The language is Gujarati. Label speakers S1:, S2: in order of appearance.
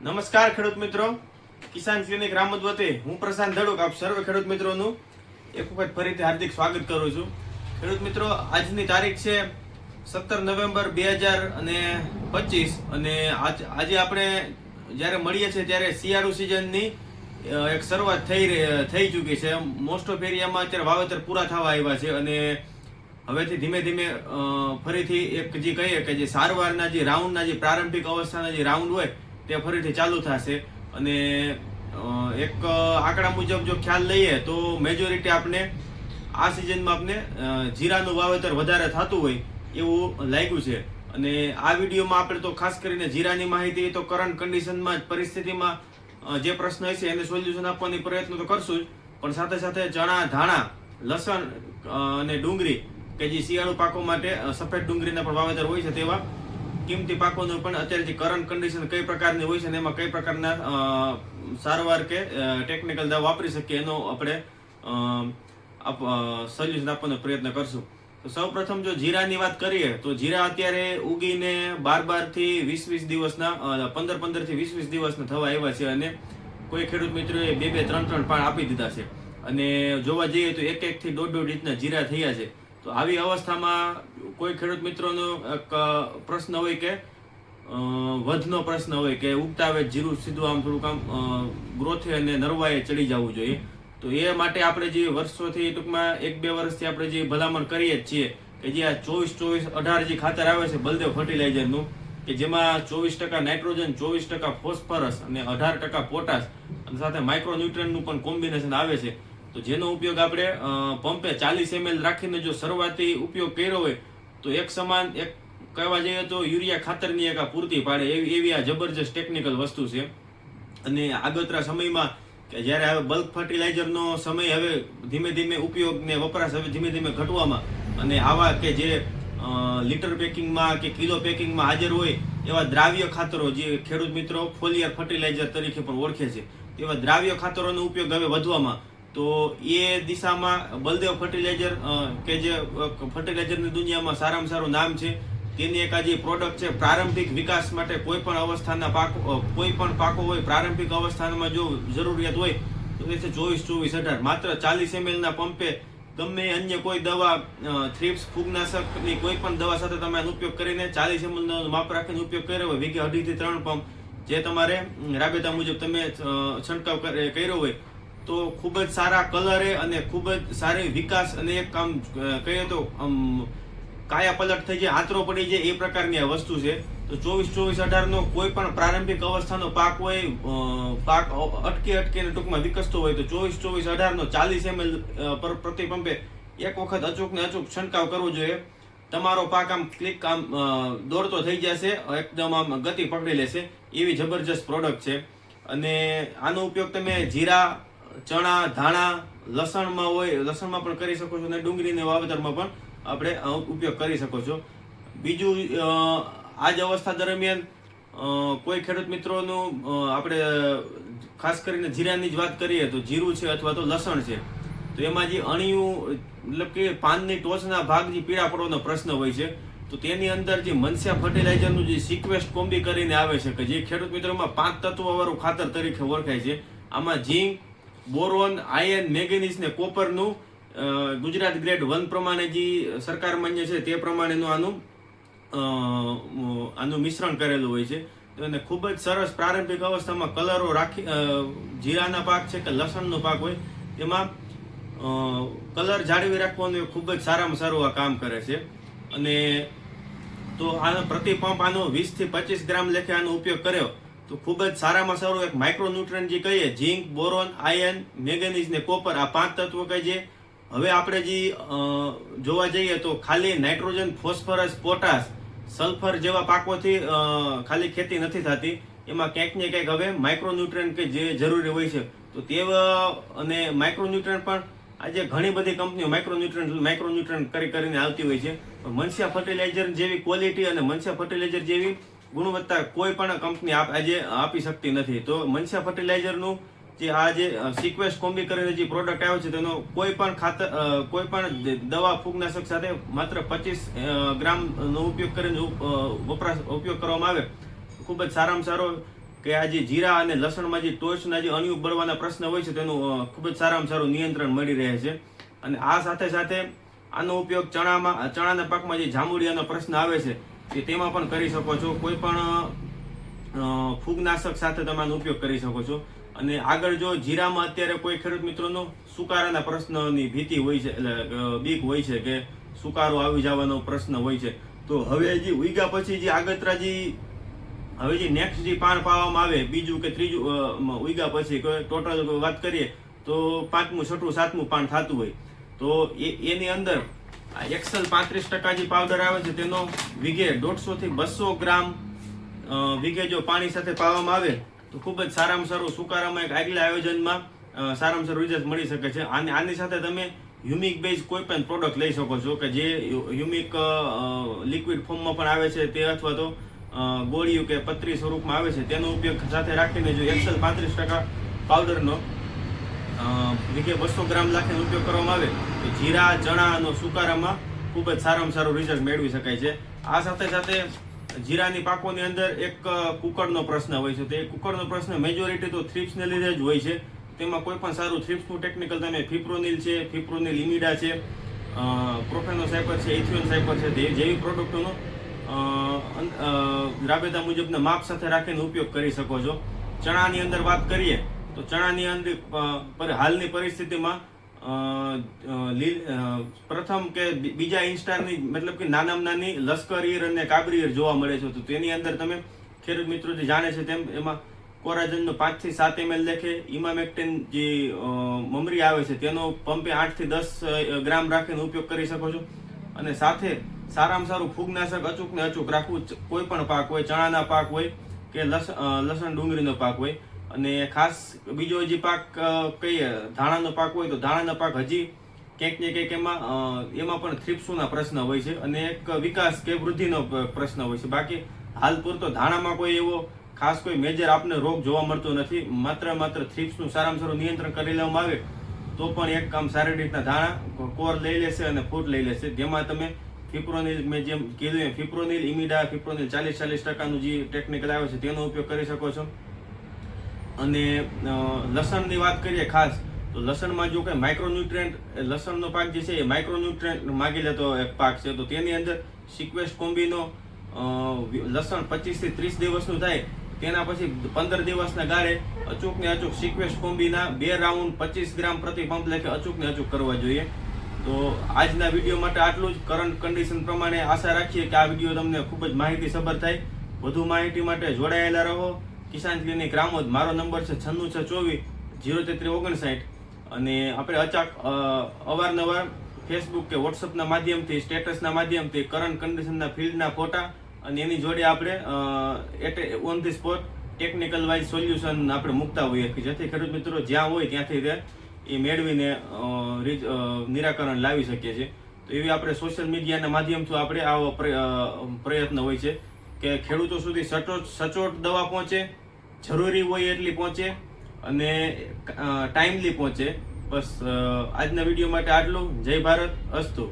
S1: નમસ્કાર ખેડૂત મિત્રો, કિસાન ક્લિનિક રામોદ વતી હું પ્રશાંત ધડુક આપ સર્વ ખેડૂત મિત્રોનું એક વખત ફરીથી હાર્દિક સ્વાગત કરું છું. ખેડૂત મિત્રો, આજની તારીખ છે 17 નવેમ્બર 2025 અને આજે આપણે જ્યારે મળીએ છીએ ત્યારે શિયાળુ સિઝનની એક શરૂઆત થઈ ચૂકી છે. મોસ્ટ ઓફ એરિયામાં અત્યારે વાવેતર પૂરા થવા આવ્યા છે અને હવેથી ધીમે ધીમે ફરીથી એક જે કહીએ કે જે સારવારના જે રાઉન્ડના જે પ્રારંભિક અવસ્થાના જે રાઉન્ડ હોય તે ફરીથી ચાલુ થશે. અને એક આંકડા મુજબ જો ખ્યાલ લઈએ તો મેજોરિટી આપણે આ સિઝનમાં આપણે જીરાનું વાવેતર વધારે થતું હોય એવું લાગ્યું છે. અને આ વિડીયોમાં આપણે તો ખાસ કરીને જીરાની માહિતી તો કરંટ કન્ડિશનમાં પરિસ્થિતિમાં જે પ્રશ્ન હશે એને સોલ્યુશન આપવાની પ્રયત્ન તો કરશું જ, પણ સાથે સાથે ચણા, ધાણા, લસણ અને ડુંગળી કે જે શિયાળુ પાકો માટે સફેદ ડુંગળીના પણ વાવેતર હોય છે તેવા કિંમતી પાકોનું પણ અત્યારે જે કરંટ કન્ડિશન કઈ પ્રકારની હોય છે અને એમાં કઈ પ્રકારના સારવાર કે ટેકનિકલ દવા વાપરી શકીએ એનો આપણે સોલ્યુશન આપવાનો પ્રયત્ન કરશું. તો સૌ પ્રથમ જો જીરાની વાત કરીએ તો જીરા અત્યારે ઉગીને 12 થી 20 દિવસના 15 થી 20 દિવસના થવા આવ્યા છે અને કોઈ ખેડૂત મિત્રોએ 2 3 પાન આપી દીધા છે અને જોવા જઈએ તો 1 થી 1.5 ઇંચના જીરા થયા છે. તો આવી અવસ્થામાં કોઈ ખેડૂત મિત્રોનો એક પ્રશ્ન હોય કે વધનો પ્રશ્ન હોય કે ઉગતા આવે જીરું સીધું આમ થોડુંક આમ ગ્રોથે અને નરવાએ ચડી જવું જોઈએ. તો એ માટે આપણે જે વર્ષોથી ટૂંકમાં 1-2 વર્ષથી આપણે જે ભલામણ કરીએ જ છીએ કે જે આ 24-24-18 જે ખાતર આવે છે બલદેવ ફર્ટિલાઇઝરનું, કે જેમાં 24% નાઇટ્રોજન, 24% ફોસ્ફરસ અને 18% પોટાશ અને સાથે માઇક્રોન્યુટ્રન્ટનું પણ કોમ્બિનેશન આવે છે. તો જેનો ઉપયોગ આપણે પંપે 40 ml રાખીને જો શરૂઆતી ઉપયોગ કર્યો હોય તો એક સમાન એક કહેવા જઈએ તો યુરિયા ખાતરની એક પૂર્તિ પાડે એવી આ જબરજસ્ત ટેકનિકલ વસ્તુ છે. અને આગળના સમયમાં કે જ્યારે હવે બલ્ક ફર્ટિલાઇઝરનો સમય હવે ધીમે ધીમે ઉપયોગ ને વપરાશ હવે ધીમે ધીમે ઘટવામાં અને આવા કે જે લીટર પેકિંગમાં કે કિલો પેકિંગમાં હાજર હોય એવા દ્રાવ્ય ખાતરો જે ખેડૂત મિત્રો ફોલિયર ફર્ટિલાઇઝર તરીકે પણ ઓળખે છે તેવા દ્રાવ્ય ખાતરોનો ઉપયોગ હવે વધવામાં, તો એ દિશામાં બલદેવ ફર્ટિલાઇઝર કે જે ફર્ટિલાઇઝરની દુનિયામાં સારામાં સારું નામ છે તેની એક આ જે પ્રોડક્ટ છે પ્રારંભિક વિકાસ માટે કોઈ પણ અવસ્થાના પાકો કોઈ પણ પાકો હોય પ્રારંભિક અવસ્થામાં જો જરૂરિયાત હોય તો એ છે 24-24-18 માત્ર 40 ml ના પંપે ગમે અન્ય કોઈ દવા થ્રિપ્સ ફૂગનાશકની કોઈ પણ દવા સાથે તમે આનો ઉપયોગ કરીને 40 ml નો માપ રાખીને ઉપયોગ કર્યો હોય વીઘે 2.5 થી 3 પંપ જે તમારે રાબેતા મુજબ તમે છંટકાવ કર્યો હોય તો ખૂબ જ સારા કલરે અને ખૂબ જ સારી વિકાસ અને એક કામ કહીએ તો કાયા પલટ થઈ જાય, આતરો પડી જાય એ પ્રકારની આ વસ્તુ છે. તો 24-24-18 નો કોઈ પણ પ્રારંભિક અવસ્થાનો પાક હોય, પાક અટકીને ટૂંકમાં વિકસતો હોય તો 24-24-18 નો 40 ml પ્રતિ પંપે એક વખત અચૂક ને અચૂક છંટકાવ કરવો જોઈએ. તમારો પાક આમ ક્લિક આમ દોડતો થઈ જશે, એકદમ આમ ગતિ પકડી લેશે એવી જબરજસ્ત પ્રોડક્ટ છે. અને આનો ઉપયોગ તમે જીરા, ચણા, ધાણા, લસણમાં હોય લસણમાં પણ કરી શકો છો અને ડુંગળીના વાવેતરમાં પણ આપણે ઉપયોગ કરી શકો છો. બીજું આ જ અવસ્થા દરમિયાન કોઈ ખેડૂત મિત્રોનું આપણે ખાસ કરીને જીરાની જ વાત કરીએ તો જીરું છે અથવા તો લસણ છે તો એમાં જે અણિયું મતલબ કે પાનની ટોચના ભાગ જે પીળા પડવાનો પ્રશ્ન હોય છે તો તેની અંદર જે મનસ્યા ફર્ટિલાઇઝરનું જે સિક્વેસ્ટ કોમ્બી કરીને આવે છે કે જે ખેડૂત મિત્રોમાં 5 તત્વવાળું ખાતર તરીકે ઓળખાય છે. આમાં ઝીંક, બોરોન, આયર્ન, મેંગેનીઝ ને કોપરનું ગુજરાત ગ્રેડ 1 પ્રમાણે જે સરકાર માન્ય છે તે પ્રમાણેનું આનું મિશ્રણ કરેલું હોય છે. અને ખૂબ જ સરસ પ્રારંભિક અવસ્થામાં કલરો રાખી જીરાના પાક છે કે લસણનો પાક હોય તેમાં કલર જાળવી રાખવાનું ખૂબ જ સારામાં સારું આ કામ કરે છે. અને તો આનો પ્રતિ પંપ આનો 20 થી 25 ગ્રામ લેખે આનો ઉપયોગ કર્યો તો ખૂબ જ સારામાં સારું એક માઇક્રોન્યુટ્રન્ટ જે કહીએ ઝીંક, બોરોન, આયર્ન, મેંગેનીઝ ને કોપર આ 5 તત્વો કે જે હવે આપણે જે જોવા જઈએ તો ખાલી નાઇટ્રોજન, ફોસ્ફરસ, પોટાશ, સલ્ફર જેવા પાકોથી ખાલી ખેતી નથી થતી, એમાં ક્યાંક ને ક્યાંક હવે માઇક્રોન્યુટ્રન્ટ કે જે જરૂરી હોય છે તો તેવા અને માઇક્રોન્યુટ્રન્ટ પણ આજે ઘણી બધી કંપનીઓ માઇક્રોન્યુટ્રન્ટ કરીને આવતી હોય છે. મનસ્યા ફર્ટિલાઇઝર જેવી ક્વોલિટી અને મનસ્યા ફર્ટિલાઇઝર જેવી ગુણવત્તા કોઈ પણ કંપની આજે આપી શકતી નથી. તો મનસ્યા ફર્ટિલાઇઝરનું જે આ જે સિક્વેસ્ટ કોમ્બી કરીને જે પ્રોડક્ટ આવે છે તેનો કોઈ પણ ખાતર કોઈ પણ દવા ફૂગનાશક સાથે માત્ર 25 ગ્રામનો ઉપયોગ કરીને ઉપયોગ કરવામાં આવે ખૂબ જ સારામાં સારો કે આ જે જીરા અને લસણમાં જે ટોચના જે અણિયું બળવાના પ્રશ્ન હોય છે તેનું ખૂબ જ સારામાં સારું નિયંત્રણ મળી રહે છે. અને આ સાથે સાથે આનો ઉપયોગ ચણાના પાકમાં જે જાંબુડિયાનો પ્રશ્ન આવે છે કે તેમાં પણ કરી શકો છો. કોઈ પણ ફૂગનાશક સાથે તમે આનો ઉપયોગ કરી શકો છો. અને આગળ જો જીરામાં અત્યારે કોઈ ખેડૂત મિત્રોનો સુકારાના પ્રશ્નની ભીતિ હોય છે, એટલે બીક હોય છે કે સુકારો આવી જવાનો પ્રશ્ન હોય છે, તો હવે જે ઉગ્યા પછી જે આગતરા હવે જે નેક્સ્ટ જે પાણ પાવામાં આવે, બીજું કે ત્રીજું ઉગ્યા પછી ટોટલ વાત કરીએ તો 5મું 6મું 7મું પાણ થતું હોય, તો એની અંદર એક્સેલ 35% જે પાવડર આવે છે તેનો વીઘે 150 થી 200 ગ્રામ વીઘે જો પાણી સાથે પાવામાં આવે તો ખૂબ જ સારામાં સારું સુકારામાં એક આગલા આયોજનમાં સારામાં સારું રિઝલ્ટ મળી શકે છે. આની સાથે તમે હ્યુમિક બેઝ કોઈ પણ પ્રોડક્ટ લઈ શકો છો કે જે હ્યુમિક લિક્વિડ ફોર્મમાં પણ આવે છે તે, અથવા તો ગોળીયું કે પતરી સ્વરૂપમાં આવે છે તેનો ઉપયોગ સાથે રાખીને જો એક્સેલ 35% પાવડરનો વીઘે 200 ગ્રામ લાખીને ઉપયોગ કરવામાં આવે તો જીરા ચણાનો સુકારામાં ખૂબ જ સારામાં સારું રિઝલ્ટ મેળવી શકાય છે. આ સાથે સાથે જીરાની પાકોની અંદર એક કુકરનો પ્રશ્ન હોય છે. તે કુકરનો પ્રશ્ન મેજોરિટી તો થ્રિપ્સને લીધે જ હોય છે. તેમાં કોઈ પણ સારું થ્રિપ્સનું ટેકનિકલ તમે ફિપ્રોનિલ છે, ફિપ્રોનિલ ઇમિડા છે, પ્રોફેનોસાયપર છે, ઇથિયોનસાયપર છે, જેવી પ્રોડક્ટોનો રાબેતા મુજબના માપ સાથે રાખીને ઉપયોગ કરી શકો છો. ચણાની અંદર વાત કરીએ તો ચણાની અંદર હાલની પરિસ્થિતિમાં પ્રથમ કે બીજા ઇન્સ્ટારની મતલબ કે નાનામાં નાની લશ્કર ઈયર અને કાબરી ઈયર જોવા મળે છે. તો તેની અંદર તમે ખેડૂત મિત્રો જે જાણે છે તેમ એમાં કોરાજનનો 5 થી 7 ml લેખે, ઇમામેક્ટિન જે મમરી આવે છે તેનો પંપે 8 થી 10 ગ્રામ રાખીને ઉપયોગ કરી શકો છો. અને સાથે સારામાં સારું ફૂગનાશક અચૂક ને અચૂક રાખવું. કોઈ પણ પાક હોય, ચણાના પાક હોય કે લસણ ડુંગળીનો પાક હોય, અને ખાસ બીજો જે પાક કહીએ ધાણાનો પાક હોય તો ધાણાના પાક હજી ક્યાંક ને ક્યાંક એમાં પણ થ્રિપ્સોના પ્રશ્ન હોય છે અને એક વિકાસ કે વૃદ્ધિનો પ્રશ્ન હોય છે. બાકી હાલ પૂરતો ધાણામાં કોઈ એવો ખાસ કોઈ મેજર આપને રોગ જોવા મળતો નથી. માત્ર થ્રિપ્સનું સારામાં સારું નિયંત્રણ કરી લેવામાં આવે તો પણ એક કામ સારી રીતના ધાણા કોર લઈ લેશે અને ફૂટ લઈ લેશે. જેમાં તમે ફિપ્રોનિલ, મેં જેમ કીધું એમ ફિપ્રોનિલ ઇમિડા, ફિપ્રોનિલ 40% જે ટેકનિકલ આવે છે તેનો ઉપયોગ કરી શકો છો. અને લસણની વાત કરીએ ખાસ તો લસણમાં જો કે માઇક્રોન્યુટ્રિયન્ટ, લસણનો પાક જે છે એ માઇક્રોન્યુટ્રિયન્ટ માગી લેતો એક પાક છે. તો તેની અંદર સિક્વેસ્ટ કોમ્બીનો લસણ 25 થી 30 દિવસનું થાય તેના પછી 15 દિવસના ગાળે અચૂક ને અચૂક સિક્વેસ્ટ કોમ્બીના 2 રાઉન્ડ 25 ગ્રામ પ્રતિ પંપ લેખે અચૂક ને અચૂક કરવા જોઈએ. તો આજના વિડીયો માટે આટલું જ. કરંટ કન્ડિશન પ્રમાણે આશા રાખીએ કે આ વિડીયો તમને ખૂબ જ માહિતીસભર થાય. વધુ માહિતી માટે જોડાયેલા રહો. કિસાન ક્લિનિક રામોદ. મારો નંબર છે 9624 03359. અને આપણે અવારનવાર ફેસબુક કે વોટ્સઅપના માધ્યમથી, સ્ટેટસના માધ્યમથી કરંટ કન્ડિશનના ફિલ્ડના ફોટા અને એની જોડે આપણે on the spot technical wise solution આપણે મૂકતા હોઈએ કે જેથી ખેડૂત મિત્રો જ્યાં હોય ત્યાંથી એ મેળવીને નિરાકરણ લાવી શકીએ છીએ. તો એવી આપણે સોશિયલ મીડિયાના માધ્યમથી આપણે આવો પ્રયત્ન હોય છે કે ખેડૂતો સુધી સચોટ દવા પહોંચે, જરૂરી હોય એટલી પહોંચે અને ટાઈમલી પહોંચે. બસ આજના વિડીયો માટે આટલું. જય ભારત, અસ્તુ.